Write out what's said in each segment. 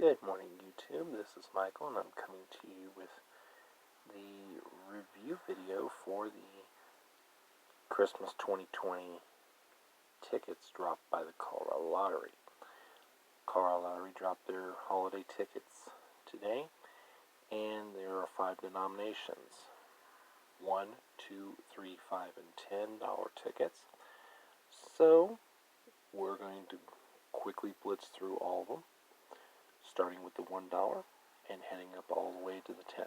Good morning, YouTube. This is Michael, and I'm coming to you with the review video for the Christmas 2020 tickets dropped by the Colorado Lottery. Colorado Lottery dropped their holiday tickets today, and there are 5 denominations: $1, $2, $3, $5, and $10 tickets. So we're going to quickly blitz through all of them, starting with the $1 and heading up all the way to the 10.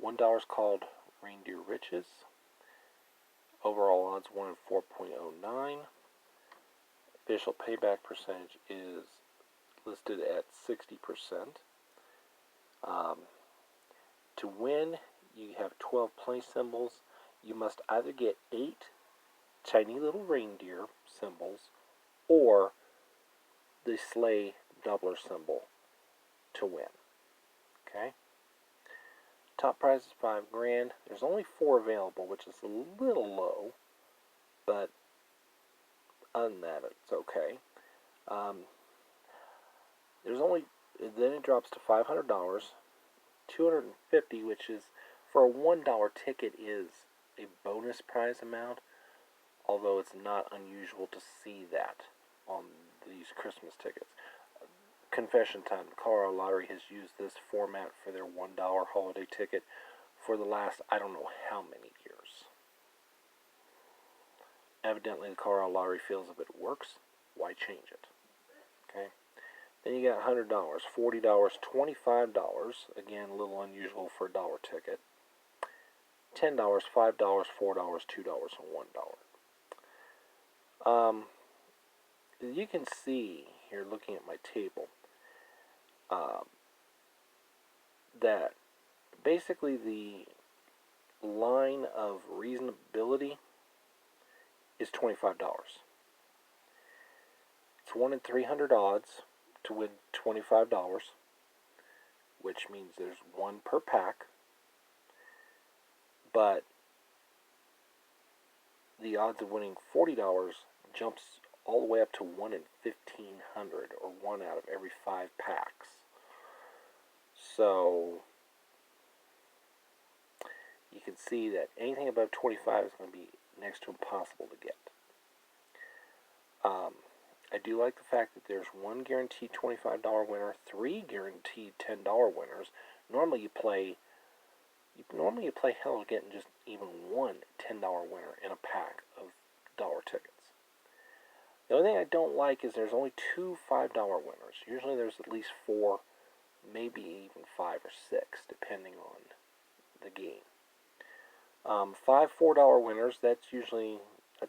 $1 is called Reindeer Riches. Overall odds 1 in 4.09. Official payback percentage is listed at 60%. To win, you have 12 play symbols. You must either get 8 tiny little reindeer symbols or the sleigh doubler symbol to win. Okay? Top prize is $5,000. There's only 4 available, which is a little low, but other than that, it's okay. Then it drops to $500, $250, which is for a $1 ticket, is a bonus prize amount, although it's not unusual to see that on these Christmas tickets. Confession time, the Colorado Lottery has used this format for their $1 holiday ticket for the last, I don't know how many years. Evidently, the Colorado Lottery feels if it works, why change it? Okay. Then you got $100, $40, $25, again, a little unusual for a $1 ticket. $10, $5, $4, $2, and $1. You can see here, looking at my table, that basically the line of reasonability is $25. It's 1 in 300 odds to win $25, which means there's 1 per pack, but the odds of winning $40 jumps all the way up to 1 in 1,500, or 1 out of every 5 packs. So you can see that anything above 25 is going to be next to impossible to get. I do like the fact that there's 1 guaranteed $25 winner, 3 guaranteed $10 winners. Normally you play hell to getting just even 1 $10 winner in a pack of dollar tickets. The only thing I don't like is there's only 2 $5 winners. Usually there's at least 4, maybe even 5 or 6, depending on the game. 5 $4 winners, that's a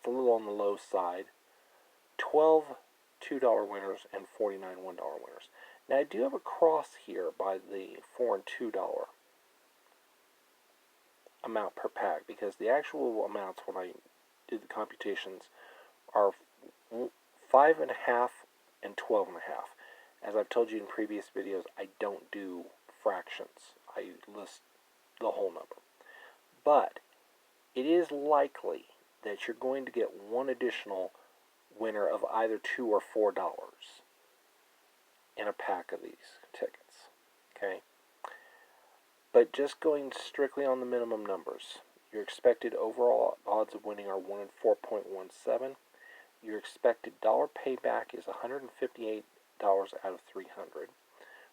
little on the low side. 12 $2 winners and 49 $1 winners. Now I do have a cross here by the $4 and $2 amount per pack, because the actual amounts when I did the computations are 5.5 and 12.5. As I've told you in previous videos, I don't do fractions. I list the whole number. But it is likely that you're going to get 1 additional winner of either $2 or $4 in a pack of these tickets. Okay? But just going strictly on the minimum numbers, your expected overall odds of winning are 1 in 4.17. Your expected dollar payback is $158 out of 300,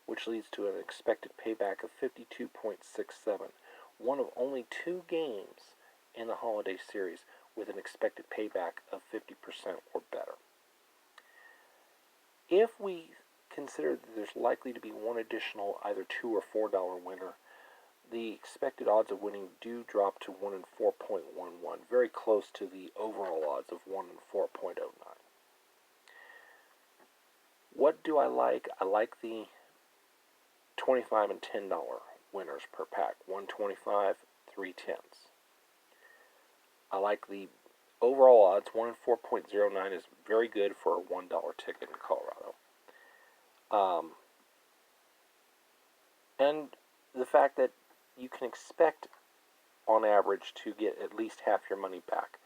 which leads to an expected payback of 52.67, one of only 2 games in the holiday series with an expected payback of 50% or better. If we consider that there's likely to be 1 additional either $2 or $4 winner, the expected odds of winning do drop to 1 in 4.11, very close to the overall odds of 1 in 4.09. What do I like? I like the $25 and $10 winners per pack. 125, 3 10s. I like the overall odds. 1 in 4.09 is very good for a $1 ticket in Colorado. And the fact that you can expect, on average, to get at least half your money back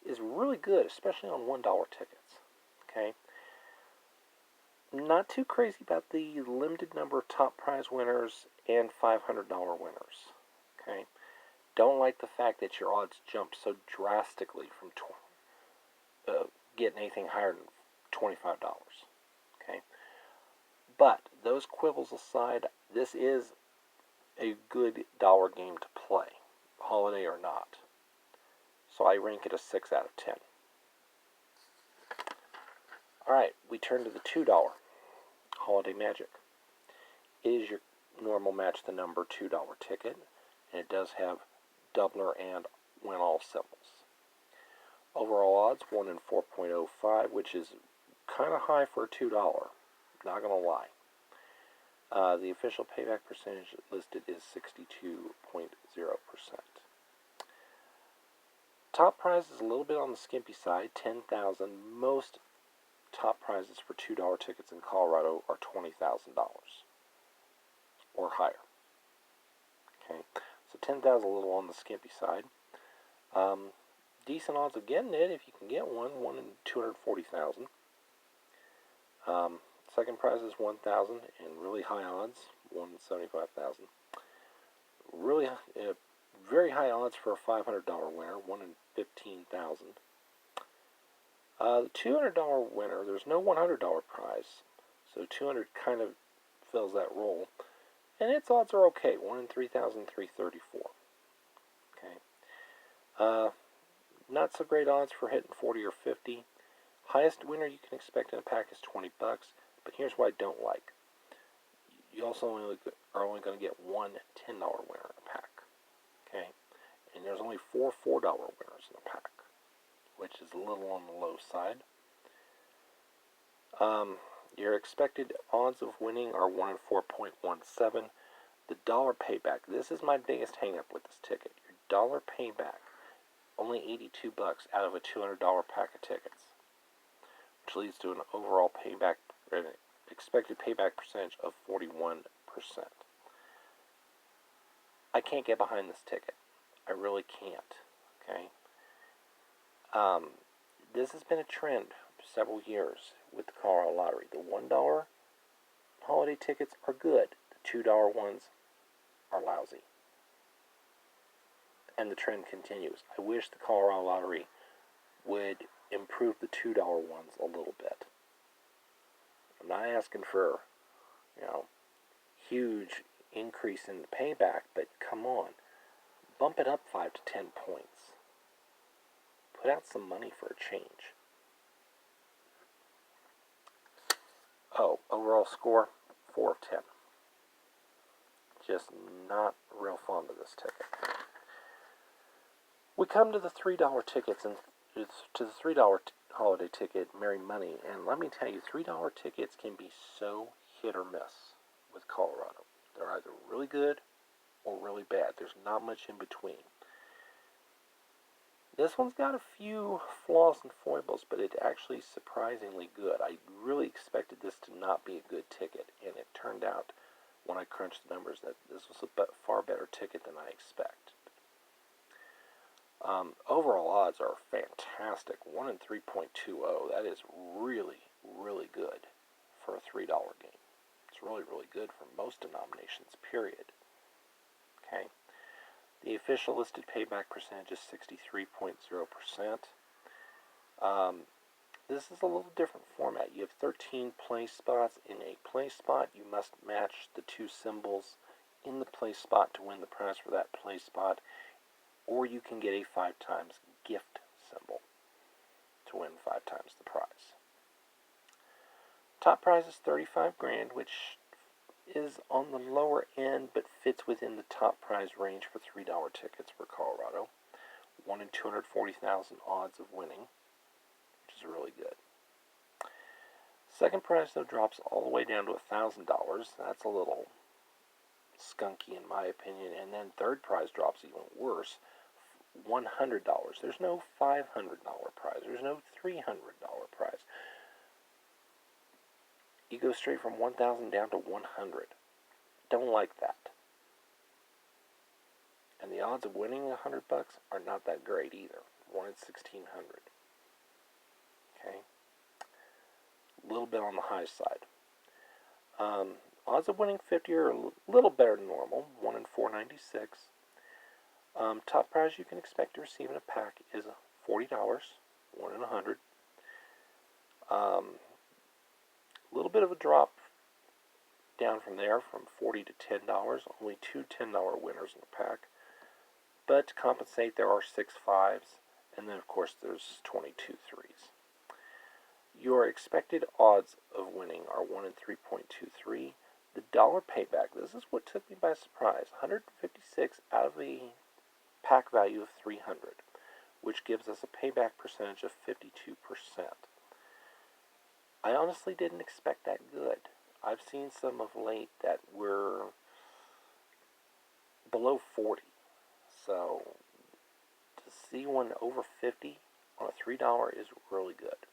is really good, especially on $1 tickets. Okay? not too crazy about the limited number of top prize winners and $500 winners. Okay? Don't like the fact that your odds jump so drastically from getting anything higher than $25. Okay? But those quibbles aside, this is a good dollar game to play, holiday or not. So I rank it a 6 out of 10. Alright, we turn to the $2 Holiday Magic. It is your normal match the number $2 ticket, and it does have doubler and win all symbols. Overall odds 1 in 4.05, which is kind of high for a $2, not going to lie. The official payback percentage listed is 62.0%. Top prize is a little bit on the skimpy side, $10,000. Most top prizes for $2 tickets in Colorado are $20,000 or higher. Okay, so $10,000 a little on the skimpy side. Decent odds of getting it if you can get one in 240,000. Second prize is 1,000, and really high odds, 1 in 75,000. Really, very high odds for a $500 winner, 1 in 15,000. The $200 winner, there's no $100 prize, so 200 kind of fills that role, and its odds are okay, 1 in 3,334. Okay. Not so great odds for hitting 40 or 50. Highest winner you can expect in a pack is $20, but here's what I don't like. You also are only going to get one $10 winner in a pack. Okay? And there's only 4 $4 winners in a pack, which is a little on the low side. Your expected odds of winning are 1 in 4.17. The dollar payback, this is my biggest hang-up with this ticket. Your dollar payback, only $82 out of a $200 pack of tickets, which leads to an overall payback, expected payback percentage of 41%. I can't get behind this ticket. I really can't. Okay. This has been a trend for several years with the Colorado Lottery. The $1 holiday tickets are good. The $2 ones are lousy. And the trend continues. I wish the Colorado Lottery would improve the $2 ones a little bit. I'm not asking for, huge increase in the payback, but come on. Bump it up 5 to 10 points. Put out some money for a change. Oh, overall score, 4 of 10. Just not real fond of this ticket. We come to the $3 tickets, and to the $3 holiday ticket, Merry Money, and let me tell you, $3 tickets can be so hit or miss with Colorado. They're either really good or really bad. There's not much in between. This one's got a few flaws and foibles, but it's actually surprisingly good. I really expected this to not be a good ticket, and it turned out, when I crunched the numbers, that this was a far better ticket than I expected. Overall odds are fantastic. 1 in 3.20. That is really, really good for a $3 game. It's really, really good for most denominations, period. Okay. The official listed payback percentage is 63.0%. This is a little different format. You have 13 play spots. In a play spot, you must match the 2 symbols in the play spot to win the prize for that play spot, or you can get a 5 times gift symbol to win 5 times the prize. Top prize is $35,000, which is on the lower end but fits within the top prize range for $3 tickets for Colorado. 1 in 240,000 odds of winning, which is really good. Second prize, though, drops all the way down to $1,000. That's a little skunky in my opinion. And then third prize drops even worse, $100. There's no $500 prize. There's no $300 prize. You go straight from 1,000 down to 100. Don't like that. And the odds of winning $100 are not that great either. 1 in 1,600. Okay? A little bit on the high side. Odds of winning 50 are a little better than normal, 1 in 496. Top prize you can expect to receive in a pack is $40, 1 in 100. A little bit of a drop down from there, from $40 to $10. Only two $10 winners in the pack. But to compensate, there are 6 5s, and then of course there's 22 3s. Your expected odds of winning are 1 in 3.23. The dollar payback, this is what took me by surprise, 156 out of a pack value of 300, which gives us a payback percentage of 52%. I honestly didn't expect that good. I've seen some of late that were below 40. So to see one over 50 on a $3 is really good.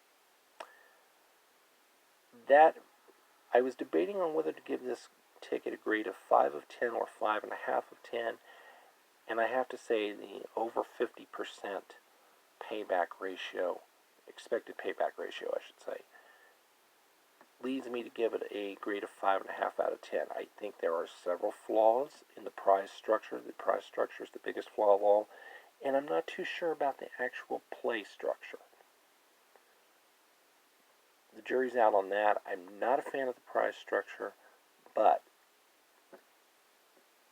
That, I was debating on whether to give this ticket a grade of 5 of 10 or 5.5 of 10, and I have to say the over 50% payback ratio, expected payback ratio I should say, leads me to give it a grade of 5.5 out of 10. I think there are several flaws in the prize structure. The prize structure is the biggest flaw of all, and I'm not too sure about the actual play structure. The jury's out on that. I'm not a fan of the prize structure, but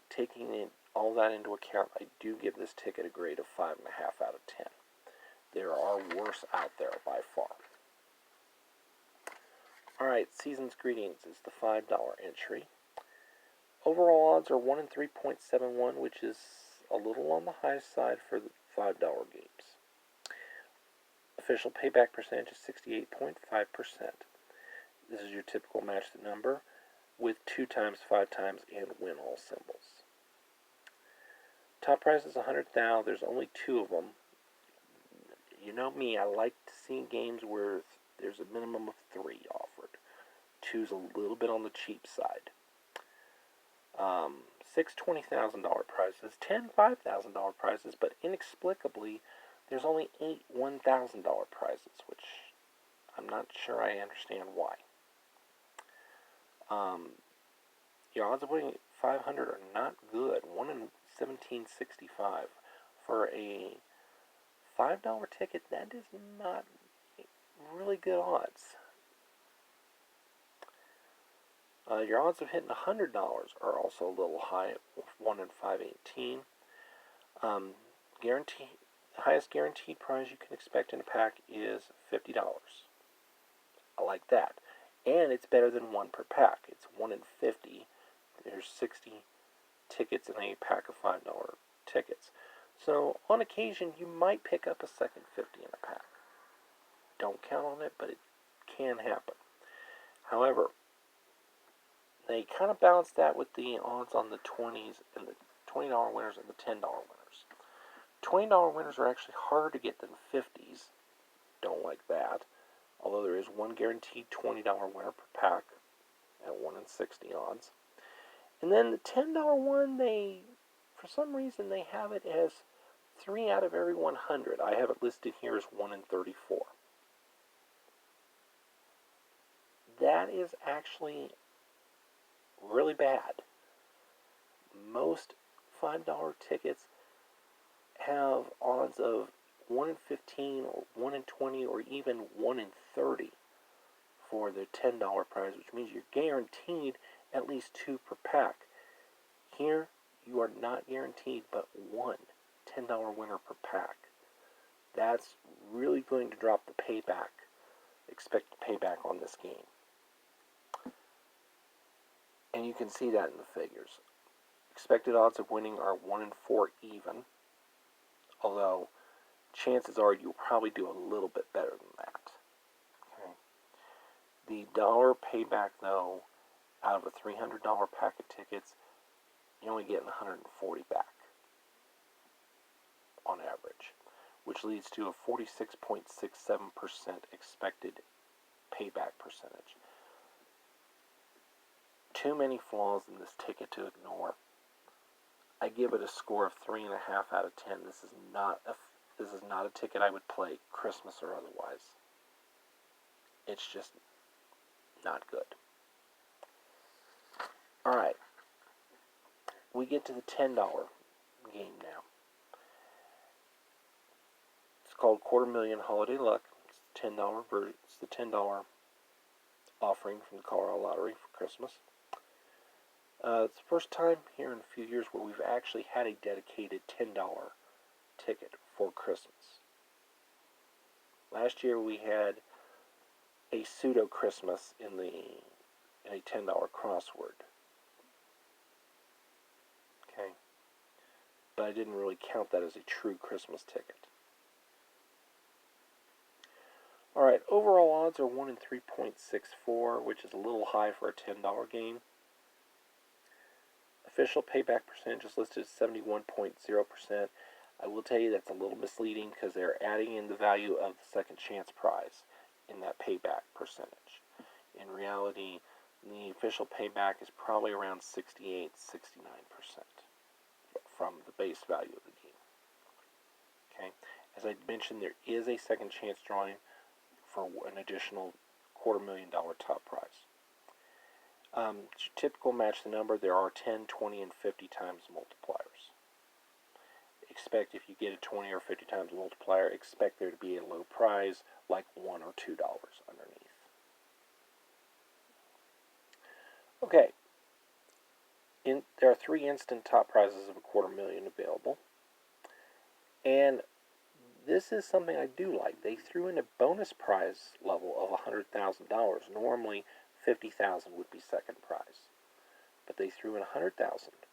taking all that into account, I do give this ticket a grade of 5.5 out of 10. There are worse out there by far. Alright, Season's Greetings is the $5 entry. Overall odds are 1 in 3.71, which is a little on the high side for the $5 games. Official payback percentage is 68.5%. This is your typical match the number with 2 times, 5 times, and win all symbols. Top prize is $100,000. There's only 2 of them. You know me, I like to see games where there's a minimum of 3 offered. 2's a little bit on the cheap side. 6 $20,000 prizes, 10 $5,000 prizes, but inexplicably, there's only 8 $1,000 prizes, which I'm not sure I understand why. Your odds of winning 500 are not good. 1 in 1765. For a $5 ticket, that is not really good odds. Your odds of hitting $100 are also a little high, 1 in 518. The highest guaranteed prize you can expect in a pack is $50. I like that. And it's better than 1 per pack. It's 1 in 50. There's 60 tickets in a pack of $5 tickets. So on occasion, you might pick up a second 50 in a pack. Don't count on it, but it can happen. However, they kind of balance that with the odds on the 20s and the $20 winners and the $10 winners. $20 winners are actually harder to get than 50s. Don't like that. Although there is one guaranteed $20 winner per pack at 1 in 60 odds. And then the $10 one, for some reason, they have it as 3 out of every 100. I have it listed here as 1 in 34. That is actually really bad. Most $5 tickets have odds of 1 in 15 or 1 in 20 or even 1 in 30 for the $10 prize, which means you're guaranteed at least 2 per pack. Here, you are not guaranteed but 1 $10 winner per pack. That's really going to drop the payback, expected payback on this game. And you can see that in the figures. Expected odds of winning are 1 in 4 even, although chances are you'll probably do a little bit better than that. Okay. The dollar payback, though, out of a $300 pack of tickets, you're only getting 140 back on average, which leads to a 46.67% expected payback percentage. Too many flaws in this ticket to ignore. I give it a score of 3.5 out of 10. This is not a ticket I would play, Christmas or otherwise. It's just not good. Alright, we get to the $10 game now. It's called $250,000 Holiday Luck. It's the $10 version. It's the $10 offering from the Colorado Lottery for Christmas. It's the first time here in a few years where we've actually had a dedicated $10 ticket for Christmas. Last year we had a pseudo Christmas in a $10 crossword. Okay, but I didn't really count that as a true Christmas ticket. Alright, overall odds are 1 in 3.64, which is a little high for a $10 game. Official payback percentage is listed as 71.0%. I will tell you that's a little misleading because they're adding in the value of the second chance prize in that payback percentage. In reality, the official payback is probably around 68-69% from the base value of the game. Okay, as I mentioned, there is a second chance drawing for an additional $250,000 top prize. Typical match the number, there are 10, 20, and 50 times multipliers. Expect if you get a 20 or 50 times multiplier, expect there to be a low prize like $1 or $2 underneath. Okay, there are 3 instant top prizes of $250,000 available, and this is something I do like. They threw in a bonus prize level of $100,000. Normally, $50,000 would be second prize, but they threw in $100,000.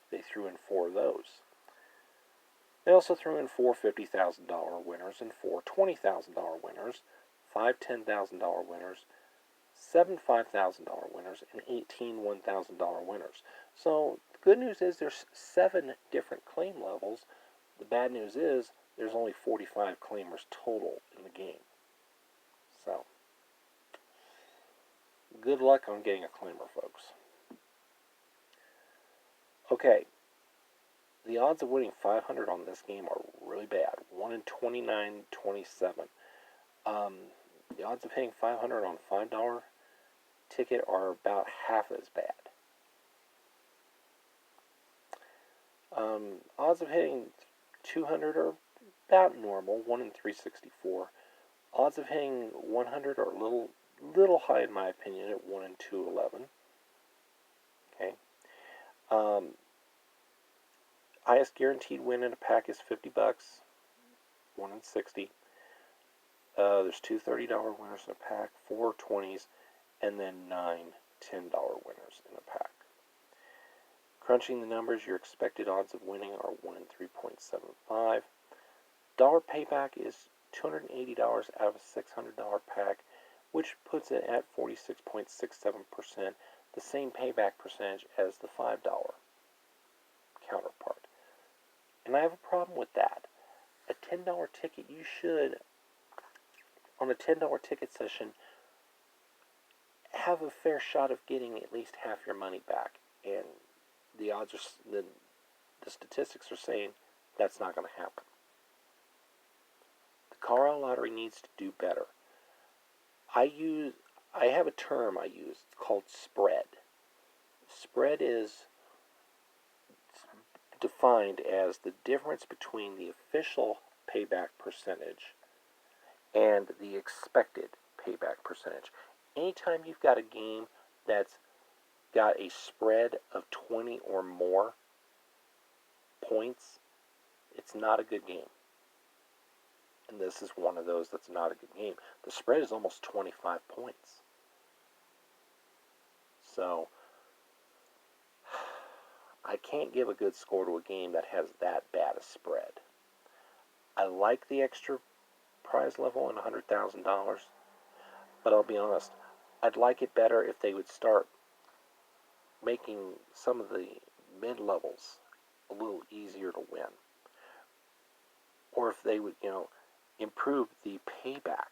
They threw in 4 of those. They also threw in 4 $50,000 winners and 4 $20,000 winners, 5 $10,000 winners, 7 $5,000 winners, and 18 $1,000 winners. So the good news is there's 7 different claim levels. The bad news is there's only 45 claimers total in the game. So good luck on getting a claimer, folks. Okay, the odds of winning 500 on this game are really bad. 1 in 29-27. The odds of hitting 500 on a $5 ticket are about half as bad. Odds of hitting 200 are about normal, 1 in 364. Odds of hitting 100 are a little high in my opinion at 1 in 211. Okay. Highest guaranteed win in a pack is $50, 1 in 60. There's 2 $30 winners in a pack, 4 20s, and then 9 $10 winners in a pack. Crunching the numbers, your expected odds of winning are 1 in 3.75. Dollar payback is $280 out of a $600 pack, which puts it at 46.67%, the same payback percentage as the $5 counterpart. And I have a problem with that. A $10 ticket, you should, on a $10 ticket session, have a fair shot of getting at least half your money back. And the odds are, the statistics are saying that's not going to happen. The Colorado Lottery needs to do better. I have a term I use called spread. Spread is defined as the difference between the official payback percentage and the expected payback percentage. Anytime you've got a game that's got a spread of 20 or more points, it's not a good game. And this is one of those that's not a good game. The spread is almost 25 points. So I can't give a good score to a game that has that bad a spread. I like the extra prize level and $100,000, but I'll be honest, I'd like it better if they would start making some of the mid-levels a little easier to win. Or if they would, improve the payback.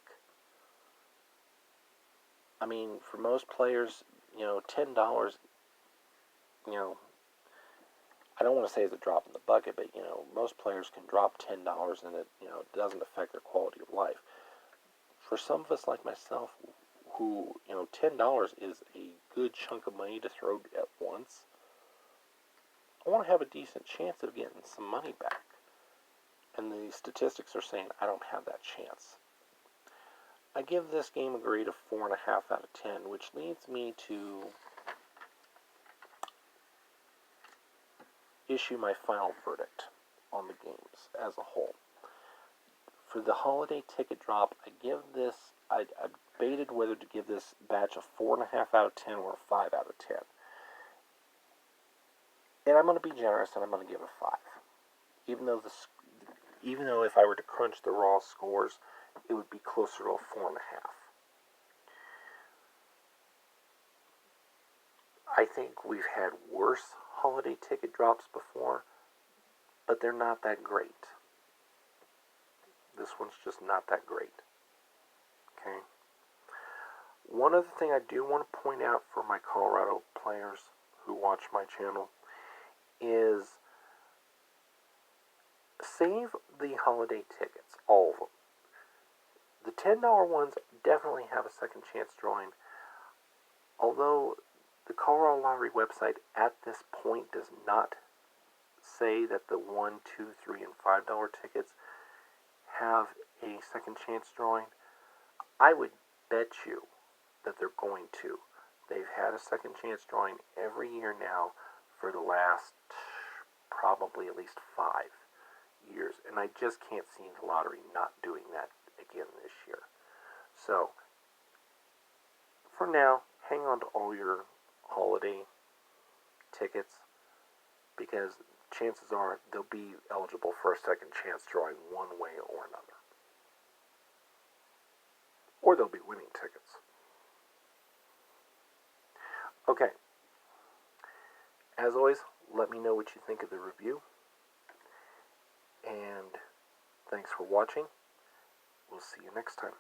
I mean, for most players, $10, I don't want to say it's a drop in the bucket, but, most players can drop $10 and it, doesn't affect their quality of life. For some of us like myself, who, $10 is a good chunk of money to throw at once. I want to have a decent chance of getting some money back. And the statistics are saying I don't have that chance. I give this game a grade of 4.5 out of 10, which leads me to issue my final verdict on the games as a whole. For the holiday ticket drop, I debated whether to give this batch a 4.5 out of 10 or a 5 out of 10. And I'm going to be generous and I'm going to give it a 5. Even though if I were to crunch the raw scores, it would be closer to a 4.5. I think we've had worse holiday ticket drops before, but they're not that great. This one's just not that great. Okay. One other thing I do want to point out for my Colorado players who watch my channel is save the holiday tickets, all of them. The $10 ones definitely have a second chance drawing, although the Colorado Lottery website at this point does not say that the $1, $2, $3, and $5 tickets have a second chance drawing. I would bet you that they're going to. They've had a second chance drawing every year now for the last probably at least 5 years, and I just can't see the lottery not doing that again this year. So for now, hang on to all your holiday tickets, because chances are they'll be eligible for a second chance drawing one way or another. Or they'll be winning tickets. Okay. As always, let me know what you think of the review. And thanks for watching. We'll see you next time.